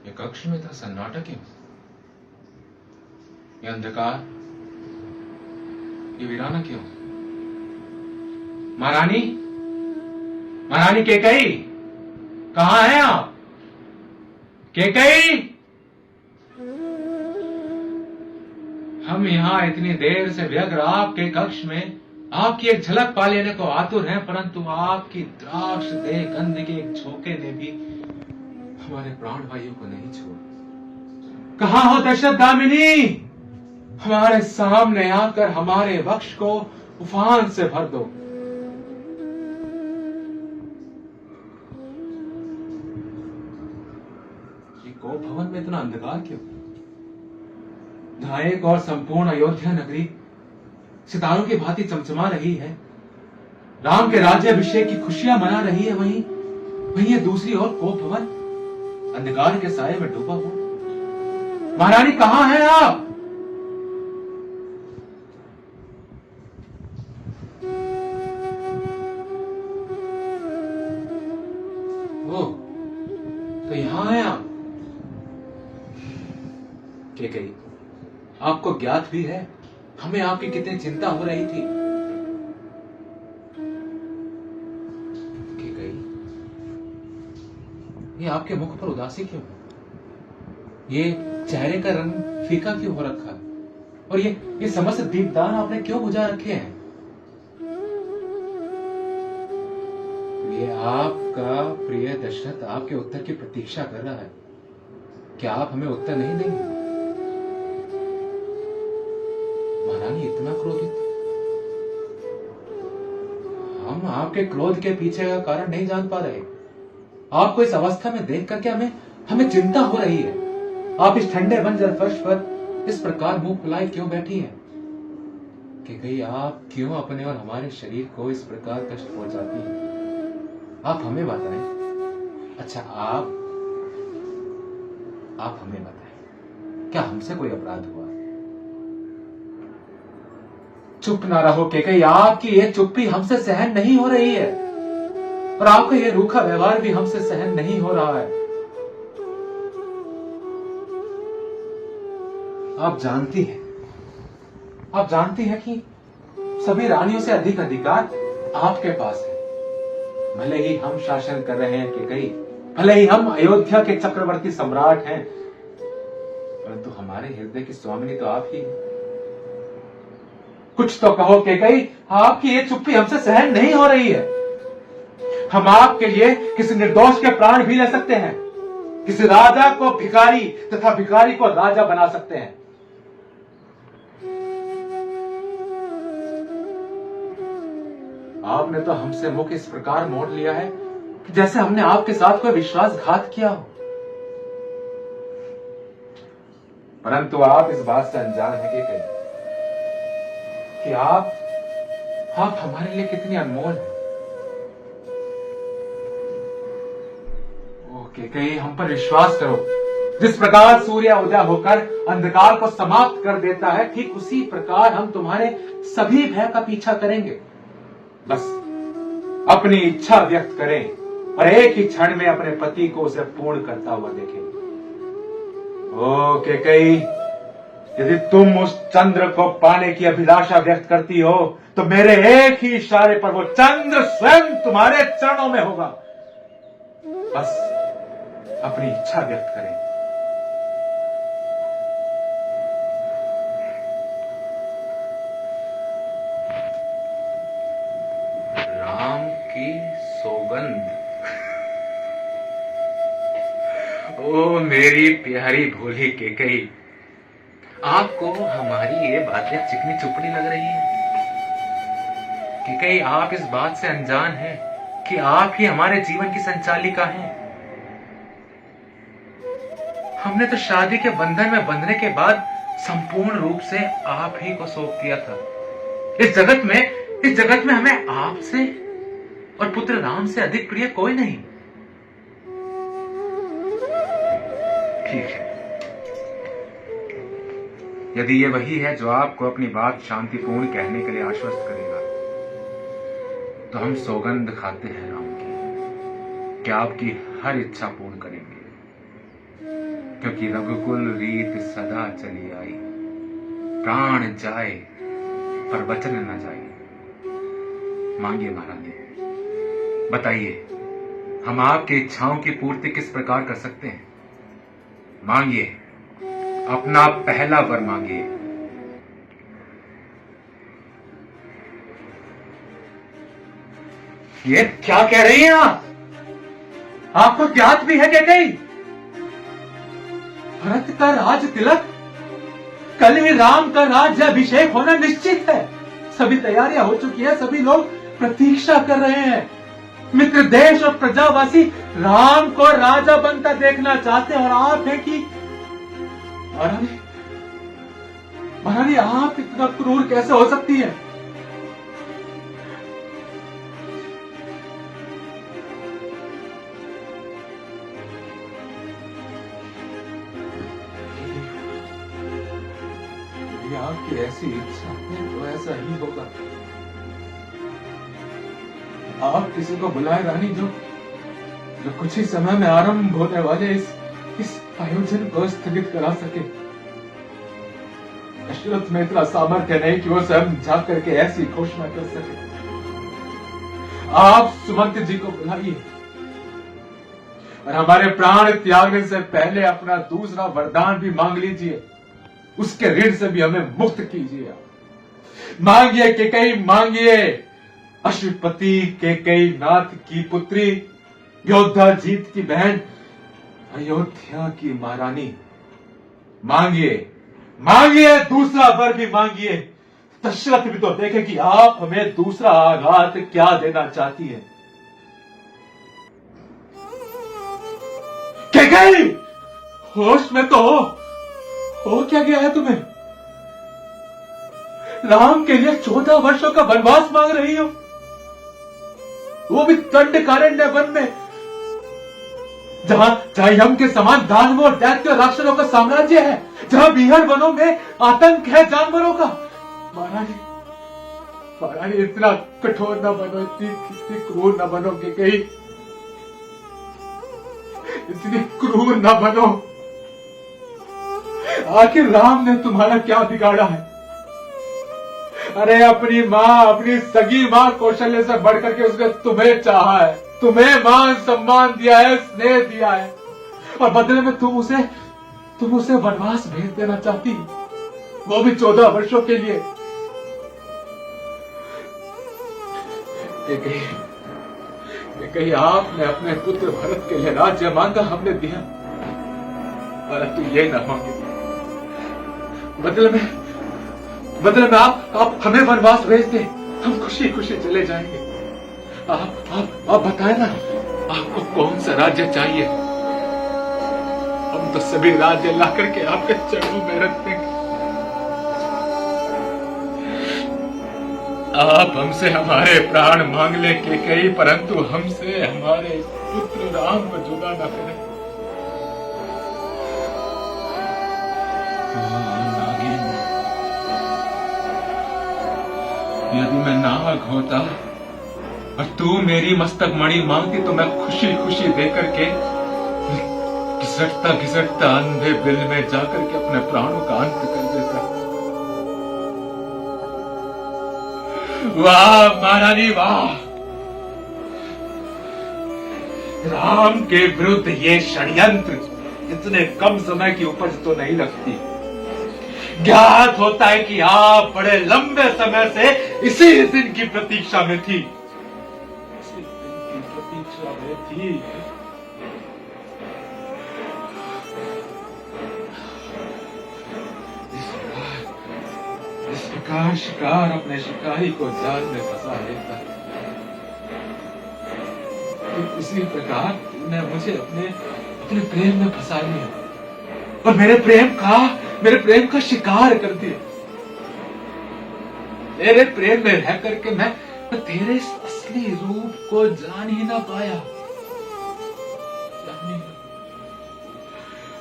ये कक्ष में था सन्नाटा क्यों? ये अंधकार, ये वीराना क्यों? महारानी, महारानी केकई, कहां हैं आप? केकई, हम यहां इतनी देर से व्यग्र आपके कक्ष में आपकी एक झलक पा लेने को आतुर हैं, परंतु आपकी द्राक्ष देह गंध के एक झोंके ने भी हमारे प्राण वायु को नहीं छोड़ा। कहां हो दशरथ दामिनी? हमारे सामने आकर हमारे वक्ष को उफान से भर दो। ये कोप भवन में इतना अंधकार क्यों? जहां एक और संपूर्ण अयोध्या नगरी सितारों की भांति चमचमा रही है, राम के राज्याभिषेक की खुशियां मना रही है, वहीं ये दूसरी ओर कोप भवन अंधकार के साये में डूबा हुआ। महारानी कहां हैं आप? ओ, तो यहां हैं आप। केकई, आपको ज्ञात भी है हमें आपकी कितनी चिंता हो रही थी। केकई, ये आपके मुख पर उदासी क्यों है? ये चेहरे का रंग फीका क्यों हो रखा है? और ये समस्त दीपदान आपने क्यों बुझा रखे हैं? ये आपका प्रिय दशरथ आपके उत्तर की प्रतीक्षा कर रहा है। क्या आप हमें उत्तर नहीं देंगे? महारानी इतना क्रोधित? हम आपके क्रोध के पीछे का कारण नहीं जान पा रहे। आपको इस अवस्था में देख करके हमें चिंता हो रही है। आप इस ठंडे बंजर फर्श पर इस प्रकार मुंह फुलाए क्यों बैठी हैं? कि कहीं आप क्यों अपने और हमारे शरीर को इस प्रकार कष्ट पहुंचाती हैं? आप हमें बताएं। अच्छा, आप हमें बताएं, क्या हमसे कोई अपराध हुआ? चुप ना रहो केकई, आपकी ये चुप्पी हमसे सहन नहीं हो रही है, और आपका ये रूखा व्यवहार भी हमसे सहन नहीं हो रहा है। आप जानती हैं कि सभी रानियों से अधिक अधिकार आपके पास है। भले ही हम शासन कर रहे हैं केकई, भले ही हम अयोध्या के चक्रवर्ती सम्राट हैं, परंतु हमारे हृदय की स्वामिनी तो आप ही हैं। कुछ तो कहो केकई, आपकी ये चुप्पी हमसे सहन नहीं हो रही है। हम आपके लिए किसी निर्दोष के प्राण भी ले सकते हैं, किसी राजा को भिखारी तथा भिखारी को राजा बना सकते हैं। आपने तो हमसे मुख इस प्रकार मोड़ लिया है कि जैसे हमने आपके साथ कोई विश्वासघात किया हो। परंतु आप इस बात से अनजान हैं कि आप हमारे लिए कितनी अनमोल हैं। ओके, कहीं हम पर विश्वास करो। जिस प्रकार सूर्य उदय होकर अंधकार को समाप्त कर देता है, ठीक उसी प्रकार हम तुम्हारे सभी भय का पीछा करेंगे। बस अपनी इच्छा व्यक्त करें और एक ही क्षण में अपने पति को उसे पूर्ण करता हुआ देखें। ओ केकई, यदि तुम उस चंद्र को पाने की अभिलाषा व्यक्त करती हो, तो मेरे एक ही इशारे पर वो चंद्र स्वयं तुम्हारे चरणों में होगा। बस अपनी इच्छा व्यक्त करें। राम की सौगंध। ओ मेरी प्यारी भोली केकई, आपको हमारी ये बातें चिकनी चुपड़ी लग रही है। केकई, आप इस बात से अनजान हैं कि आप ही हमारे जीवन की संचालिका हैं। हमने तो शादी के बंधन में बंधने के बाद संपूर्ण रूप से आप ही को सौंप दिया था। इस जगत में हमें आपसे और पुत्र राम से अधिक प्रिय कोई नहीं। ठीक है, यदि ये वही है जो आपको अपनी बात शांतिपूर्ण कहने के लिए आश्वस्त करेगा, तो हम सौगंध खाते हैं राम की कि आपकी हर इच्छा पूर्ण करेंगे। क्योंकि रघुकुल रीत सदा चली आई, प्राण जाए पर वचन न जाए। मांगिए महारानी, बताइए हम आपकी इच्छाओं की पूर्ति किस प्रकार कर सकते हैं। मांगिए, अपना पहला वर मांगिए। ये क्या कह रही हैं आप? आपको ज्ञात भी है क्या कहीं भरत का राज तिलक, कल ही राम का राज्याभिषेक होना निश्चित है। सभी तैयारियां हो चुकी है, सभी लोग प्रतीक्षा कर रहे हैं। मित्र देश और प्रजावासी राम को राजा बनता देखना चाहते हैं, और आप है कि महारानी, महारानी आप इतना क्रूर कैसे हो सकती है? आपकी ऐसी इच्छा है तो ऐसा ही होगा। आप किसी को बुलाए रानी, जो कुछ ही समय में आरंभ होने वाले इस आयोजन को स्थगित करा सके। दशरथ में इतना सामर्थ्य नहीं कि वो स्वयं जा करके ऐसी घोषणा कर सके। आप सुमंत जी को बुलाइए और हमारे प्राण त्यागने से पहले अपना दूसरा वरदान भी मांग लीजिए। उसके ऋण से भी हमें मुक्त कीजिए। मांगिए केकई, मांगिए अश्वपति केकई नाथ की पुत्री, योद्धा जीत की बहन, अयोध्या की महारानी। मांगिए, मांगिए, दूसरा वर भी मांगिए। दशरथ भी तो देखे कि आप हमें दूसरा आघात क्या देना चाहती है। केकई, होश में तो हो क्या गया है तुम्हें? राम के लिए 14 वर्षों का वनवास मांग रही हो, वो भी दंडकारण्य वन में, जहां यम के समान दानवों, दैत्य, राक्षसों का साम्राज्य है, जहां बीहड़ वनों में आतंक है जानवरों का। महारानी, महारानी इतना कठोर न बनो, इतनी क्रूर न बनो कि कहीं, इतनी क्रूर न बनो। आखिर राम ने तुम्हारा क्या बिगाड़ा है? अरे अपनी माँ, अपनी सगी माँ कौशल्य से बढ़कर के उसने तुम्हें चाहा है, तुम्हें मान सम्मान दिया है, स्नेह दिया है, और बदले में तुम उसे वनवास भेज देना चाहती, वो भी 14 वर्षों के लिए। कहीं आपने अपने पुत्र भरत के लिए राज्य मांगा, हमने दिया, परंतु ये न मांगे। बदले में आप हमें वनवास भेज दे, हम खुशी खुशी चले जाएंगे। आप बताएं ना, आपको कौन सा राज्य चाहिए? हम तो सभी राज्य ला करके आपके चरणों में रख देंगे। आप हमसे हमारे प्राण मांग ले केकई, परंतु हमसे हमारे पुत्र राम को जुदा न करें। यदि मैं नाग होता और तू मेरी मस्तक मणि मांगती, तो मैं खुशी खुशी देकर के घिसटता घिसटता अंधे बिल में जाकर के अपने प्राणों का अंत कर देता। वाह महारानी, वाह! राम के विरुद्ध ये षड्यंत्र इतने कम समय की उपज तो नहीं लगती। ज्ञात होता है कि आप बड़े लंबे समय से इसी दिन की प्रतीक्षा में थी, इसी दिन की प्रतीक्षा में थी। इस प्रकार शिकार अपने शिकारी को जाल में फंसा लेता है, तो इसी प्रकार तूने मुझे अपने प्रेम में फंसा लिया और मेरे प्रेम का शिकार कर दिया। तेरे प्रेम में रह करके मैं तेरे असली रूप को जान ही ना पाया।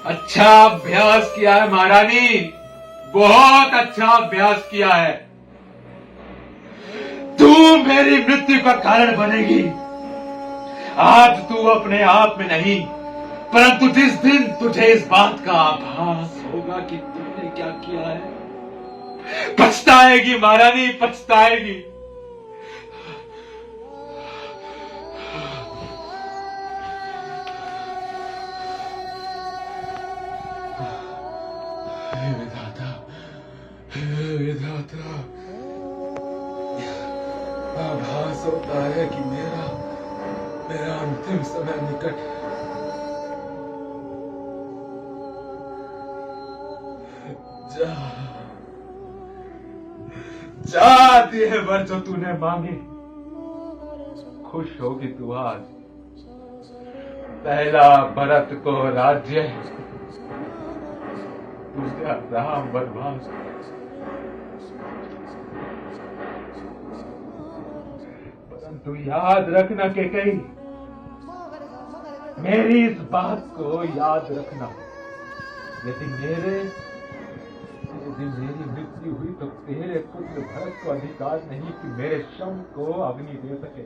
अच्छा अभ्यास किया है महारानी, बहुत अच्छा अभ्यास किया है। तू मेरी मृत्यु का कारण बनेगी। आज तू अपने आप में नहीं, परंतु जिस दिन तुझे इस बात का आभास होगा कि तुमने क्या किया है, पछताएगी महारानी, पछताएगी। हे विधाता, हे विधाता, आभास होता है कि मेरा अंतिम समय निकट है। जा दिए वर जो तूने मांगे, खुश होगी तू आज। पहला भरत को राज्य, दूसरा राम वनवास। परंतु याद रखना कि कहीं मेरी इस बात को याद रखना, यदि मेरी मृत्यु हुई तो तेरे पुत्र भरत को अधिकार नहीं कि मेरे शव को अग्नि दे सके।